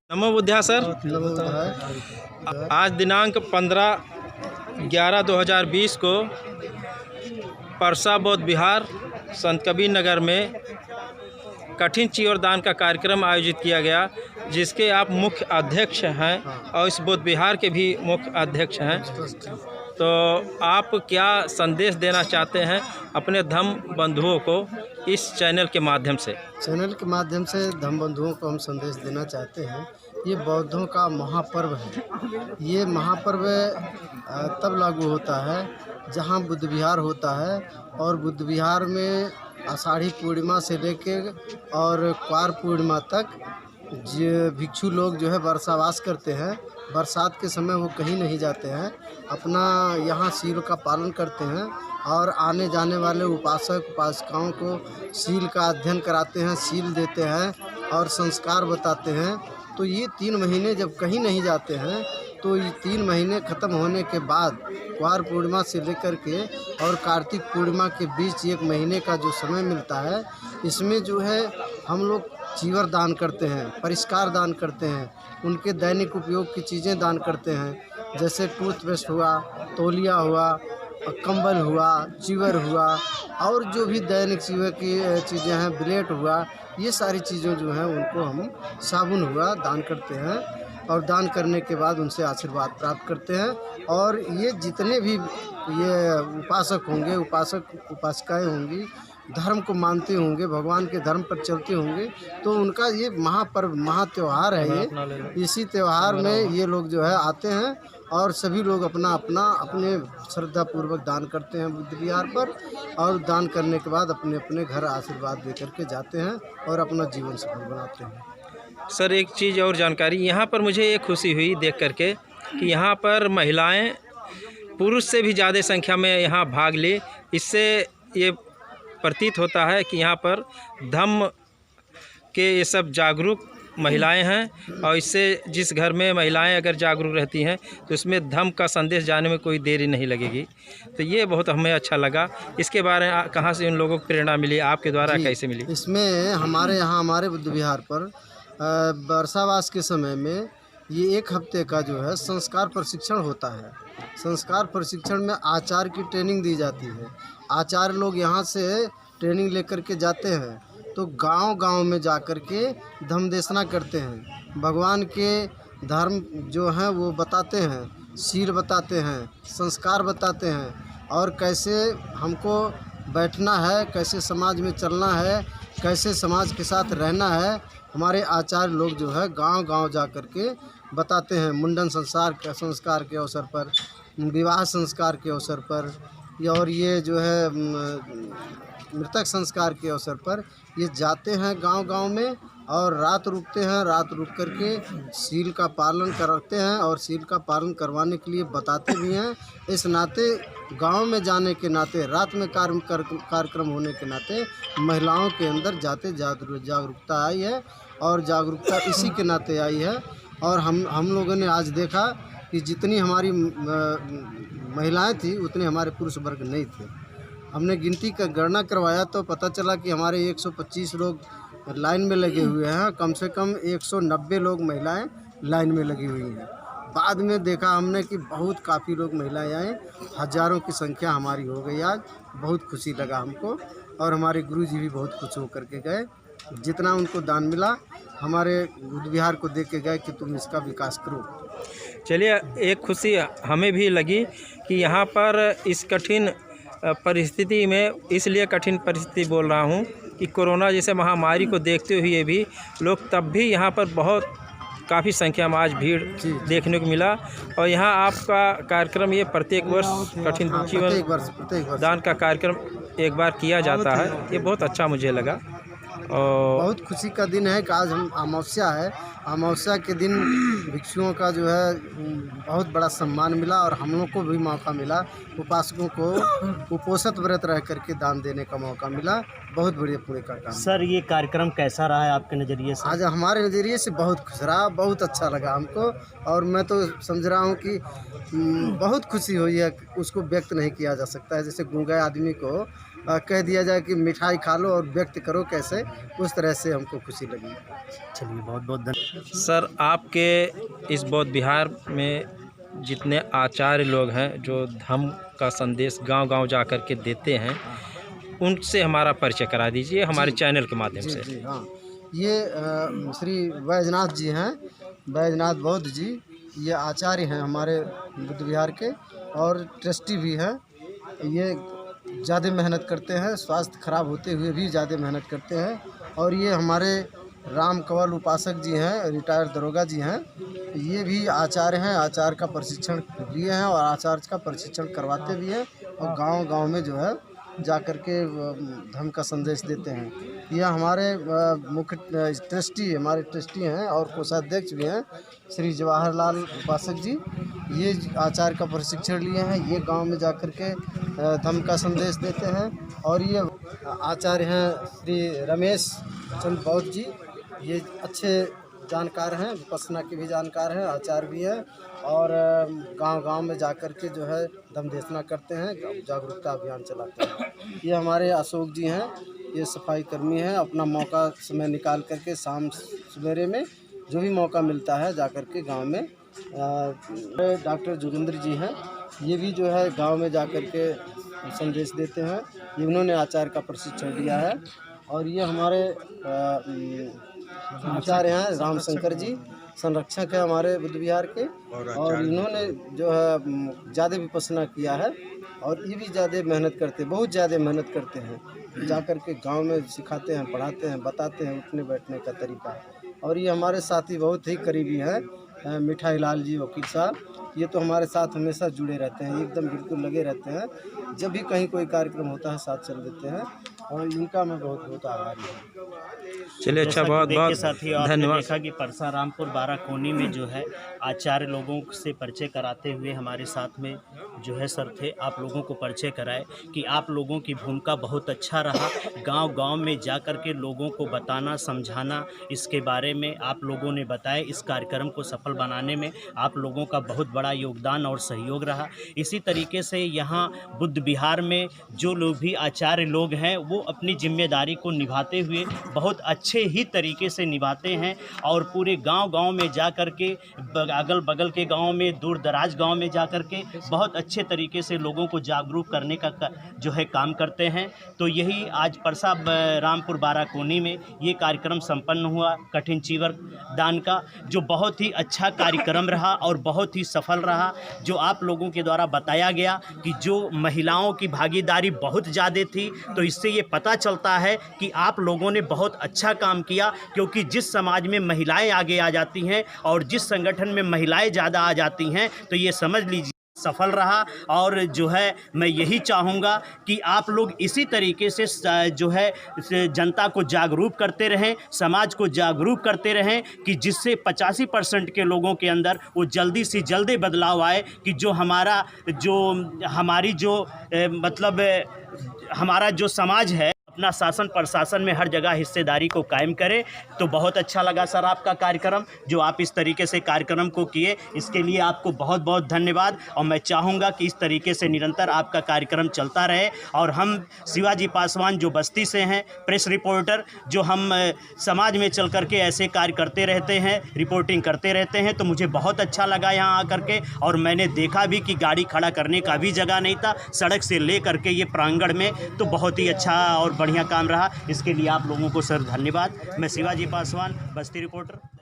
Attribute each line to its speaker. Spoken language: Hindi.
Speaker 1: नमो बुद्धा सर। आज दिनांक 15/11/2020 को परसा बौद्ध विहार संत कबीर नगर में कठिन चीवर दान का कार्यक्रम आयोजित किया गया, जिसके आप मुख्य अध्यक्ष हैं और इस बौद्ध विहार के भी मुख्य अध्यक्ष हैं। तो आप क्या संदेश देना चाहते हैं अपने धम्म बंधुओं को इस चैनल के माध्यम से?
Speaker 2: चैनल के माध्यम से धम्म बंधुओं को हम संदेश देना चाहते हैं। ये बौद्धों का महापर्व है। ये महापर्व तब लागू होता है जहाँ बुद्ध विहार होता है, और बुद्ध विहार में आषाढ़ी पूर्णिमा से लेकर और क्वार पूर्णिमा तक जो भिक्षु लोग जो है वर्षावास करते हैं। बरसात के समय वो कहीं नहीं जाते हैं, अपना यहाँ सील का पालन करते हैं और आने जाने वाले उपासक उपासिकाओं को सील का अध्ययन कराते हैं, सील देते हैं और संस्कार बताते हैं। तो ये 3 महीने जब कहीं नहीं जाते हैं, तो ये 3 महीने ख़त्म होने के बाद क्वार पूर्णिमा से लेकर के और कार्तिक पूर्णिमा के बीच 1 महीने का जो समय मिलता है, इसमें जो है हम लोग चीवर दान करते हैं, परिष्कार दान करते हैं, उनके दैनिक उपयोग की चीज़ें दान करते हैं। जैसे टूथपेस्ट हुआ, तौलिया हुआ, कंबल हुआ, चीवर हुआ और जो भी दैनिक चीवर की चीज़ें हैं, ब्लेड हुआ, ये सारी चीज़ें जो हैं उनको हम साबुन हुआ दान करते हैं और दान करने के बाद उनसे आशीर्वाद प्राप्त करते हैं। और ये जितने भी ये उपासक होंगे, उपासक उपासिकाएँ होंगी, धर्म को मानते होंगे, भगवान के धर्म पर चलते होंगे, तो उनका ये महापर्व महात्योहार है। ये इसी त्यौहार में ये लोग जो है आते हैं और सभी लोग अपने श्रद्धापूर्वक दान करते हैं बुद्ध विहार पर, और दान करने के बाद अपने अपने घर आशीर्वाद दे करके जाते हैं और अपना जीवन सफल बनाते हैं।
Speaker 1: सर, एक चीज़ और जानकारी, यहाँ पर मुझे ये खुशी हुई देख करके कि यहाँ पर महिलाएं पुरुष से भी ज़्यादा संख्या में यहाँ भाग ली। इससे ये प्रतीत होता है कि यहाँ पर धम्म के ये सब जागरूक महिलाएं हैं, और इससे जिस घर में महिलाएं अगर जागरूक रहती हैं तो उसमें धम्म का संदेश जाने में कोई देरी नहीं लगेगी। तो ये बहुत हमें अच्छा लगा। इसके बारे में कहाँ से उन लोगों को प्रेरणा मिली, आपके द्वारा कैसे मिली?
Speaker 2: इसमें हमारे यहाँ हमारे बुद्ध विहार पर वर्षावास के समय में ये 1 हफ्ते का जो है संस्कार प्रशिक्षण होता है। संस्कार प्रशिक्षण में आचार्य की ट्रेनिंग दी जाती है। आचार्य लोग यहाँ से ट्रेनिंग लेकर के जाते हैं, तो गांव-गांव में जा कर के धम्म देशना करते हैं, भगवान के धर्म जो हैं वो बताते हैं, सील बताते हैं, संस्कार बताते हैं, और कैसे हमको बैठना है, कैसे समाज में चलना है, कैसे समाज के साथ रहना है। हमारे आचार्य लोग जो है गांव-गांव जा कर के बताते हैं। मुंडन संस्कार के अवसर पर, विवाह संस्कार के अवसर पर, और ये जो है मृतक संस्कार के अवसर पर ये जाते हैं गांव-गांव में और रात रुकते हैं। रात रुक कर के सील का पालन करते हैं और सील का पालन करवाने के लिए बताते भी हैं। इस नाते गांव में जाने के नाते, रात में कार्यक्रम होने के नाते महिलाओं के अंदर जाते जागरूकता आई है, और जागरूकता इसी के नाते आई है। और हम लोगों ने आज देखा कि जितनी हमारी महिलाएं थी उतने हमारे पुरुष वर्ग नहीं थे। हमने गिनती का गणना करवाया तो पता चला कि हमारे 125 लोग लाइन में लगे हुए हैं। कम से कम 190 लोग महिलाएं लाइन में लगी हुई हैं। बाद में देखा हमने कि बहुत काफ़ी लोग महिलाएं आए, हज़ारों की संख्या हमारी हो गई आज। बहुत खुशी लगा हमको, और हमारे गुरुजी भी बहुत खुश होकर के गए। जितना उनको दान मिला हमारे बुद्ध विहार को देख के गए कि तुम इसका विकास करो।
Speaker 1: चलिए, एक खुशी हमें भी लगी कि यहाँ पर इस कठिन परिस्थिति में, इसलिए कठिन परिस्थिति बोल रहा हूँ कि कोरोना जैसे महामारी को देखते हुए भी लोग तब भी यहाँ पर बहुत काफ़ी संख्या में आज भीड़ देखने को मिला। और यहाँ आपका कार्यक्रम ये प्रत्येक वर्ष कठिन चीवर दान का कार्यक्रम एक बार किया जाता है। ये बहुत अच्छा मुझे लगा, और
Speaker 2: बहुत खुशी का दिन है कि आज हम अमावस्या है। अमावस्या के दिन भिक्षुओं का जो है बहुत बड़ा सम्मान मिला, और हम लोग को भी मौका मिला, उपासकों को उपोषित व्रत रह करके दान देने का मौका मिला। बहुत बढ़िया पूरे का काम।
Speaker 3: सर, ये कार्यक्रम कैसा रहा है आपके नज़रिए से?
Speaker 2: आज हमारे नज़रिए से बहुत खुश रहा, बहुत अच्छा लगा हमको, और मैं तो समझ रहा हूँ कि बहुत खुशी हुई है, उसको व्यक्त नहीं किया जा सकता है। जैसे गूंगे आदमी को कह दिया जाए कि मिठाई खा लो और व्यक्त करो कैसे, उस तरह से हमको खुशी लगी।
Speaker 3: चलिए बहुत बहुत धन्यवाद।
Speaker 1: सर, आपके इस बौद्ध विहार में जितने आचार्य लोग हैं जो धम्म का संदेश गांव-गांव जा कर के देते हैं, उनसे हमारा परिचय करा दीजिए हमारे चैनल के माध्यम
Speaker 2: जी
Speaker 1: से।
Speaker 2: जी हाँ, ये श्री बैजनाथ जी हैं, बैजनाथ बौद्ध जी, ये आचार्य हैं हमारे बुद्ध विहार के और ट्रस्टी भी हैं। ये ज़्यादा मेहनत करते हैं, स्वास्थ्य खराब होते हुए भी ज़्यादा मेहनत करते हैं। और ये हमारे राम कंवल उपासक जी हैं, रिटायर्ड दरोगा जी हैं, ये भी आचार्य हैं, आचार का प्रशिक्षण लिए हैं और आचार्य का प्रशिक्षण करवाते भी हैं और गांव-गांव में जो है जा कर के धर्म का संदेश देते हैं। ये हमारे मुख्य हमारे ट्रस्टी हैं और कोषाध्यक्ष भी हैं श्री जवाहरलाल उपासक जी। ये आचार का प्रशिक्षण लिए हैं, ये गांव में जा कर के धर्म का संदेश देते हैं। और ये आचार्य हैं श्री रमेश चंद्र बौद्ध जी, ये अच्छे जानकार हैं, विपश्यना के भी जानकार हैं, आचार्य भी हैं और गांव-गांव में जाकर के जो है धम्म देशना करते हैं, जागरूकता अभियान चलाते हैं। ये हमारे अशोक जी हैं, ये सफाई कर्मी हैं, अपना मौका समय निकाल करके शाम सवेरे में जो भी मौका मिलता है जा कर के गाँव में। डॉक्टर जोगिंदर जी हैं, ये भी जो है गाँव में जा कर के संदेश देते हैं, इन्होंने आचार्य का प्रशिक्षण लिया है। और ये हमारे आचार्य हैं रामशंकर जी, संरक्षक है हमारे बुद्ध विहार के और इन्होंने जो है ज़्यादा विपश्यना किया है और ये भी ज़्यादा मेहनत करते हैं, बहुत ज़्यादा मेहनत करते हैं, जा कर के गाँव में सिखाते हैं, पढ़ाते हैं, बताते हैं उठने बैठने का तरीका। और ये हमारे साथी बहुत ही करीबी हैं, मिठाई लाल जी वकील साहब, ये तो हमारे साथ हमेशा जुड़े रहते हैं, एकदम बिल्कुल लगे रहते हैं, जब भी कहीं कोई कार्यक्रम होता है साथ चल देते हैं और इनका मैं बहुत बहुत आभारी हूँ।
Speaker 1: चलिए, अच्छा, बहुत बहुत
Speaker 3: साथी आपने
Speaker 1: धन्यवाद।
Speaker 3: देखा कि परसारामपुर बाराकोनी में जो है आचार्य लोगों से परिचय कराते हुए हमारे साथ में जो है सर थे, आप लोगों को परिचय कराए कि आप लोगों की भूमिका बहुत अच्छा रहा। गांव-गांव में जाकर के लोगों को बताना, समझाना, इसके बारे में आप लोगों ने बताया। इस कार्यक्रम को सफल बनाने में आप लोगों का बहुत बड़ा योगदान और सहयोग रहा। इसी तरीके से यहाँ बुद्ध विहार में जो लोग भी आचार्य लोग हैं वो अपनी जिम्मेदारी को निभाते हुए बहुत अच्छे ही तरीके से निभाते हैं और पूरे गांव-गांव में जा कर के अगल बगल के गांव में, दूर दराज गांव में जा कर के बहुत अच्छे तरीके से लोगों को जागरूक करने का जो है काम करते हैं। तो यही आज परसा रामपुर बाराकोनी में ये कार्यक्रम संपन्न हुआ कठिन चीवर दान का, जो बहुत ही अच्छा कार्यक्रम रहा और बहुत ही सफल रहा। जो आप लोगों के द्वारा बताया गया कि जो महिलाओं की भागीदारी बहुत ज़्यादा थी, तो इससे ये पता चलता है कि आप लोगों ने बहुत अच्छा काम किया, क्योंकि जिस समाज में महिलाएं आगे आ जाती हैं और जिस संगठन में महिलाएं ज़्यादा आ जाती हैं, तो ये समझ लीजिए सफल रहा। और जो है मैं यही चाहूँगा कि आप लोग इसी तरीके से जो है जनता को जागरूक करते रहें, समाज को जागरूक करते रहें कि जिससे 85% के लोगों के अंदर वो जल्दी से जल्दी बदलाव आए कि जो हमारा जो समाज है अपना शासन प्रशासन में हर जगह हिस्सेदारी को कायम करे। तो बहुत अच्छा लगा सर आपका कार्यक्रम, जो आप इस तरीके से कार्यक्रम को किए, इसके लिए आपको बहुत बहुत धन्यवाद। और मैं चाहूँगा कि इस तरीके से निरंतर आपका कार्यक्रम चलता रहे। और हम शिवाजी पासवान जो बस्ती से हैं, प्रेस रिपोर्टर, जो हम समाज में चल कर के ऐसे कार्य करते रहते हैं, रिपोर्टिंग करते रहते हैं, तो मुझे बहुत अच्छा लगा यहाँ आकर के। और मैंने देखा भी कि गाड़ी खड़ा करने का भी जगह नहीं था, सड़क से ले करके ये प्रांगण में, तो बहुत ही अच्छा और बढ़िया काम रहा। इसके लिए आप लोगों को सर धन्यवाद। मैं शिवाजी पासवान, बस्ती रिपोर्टर।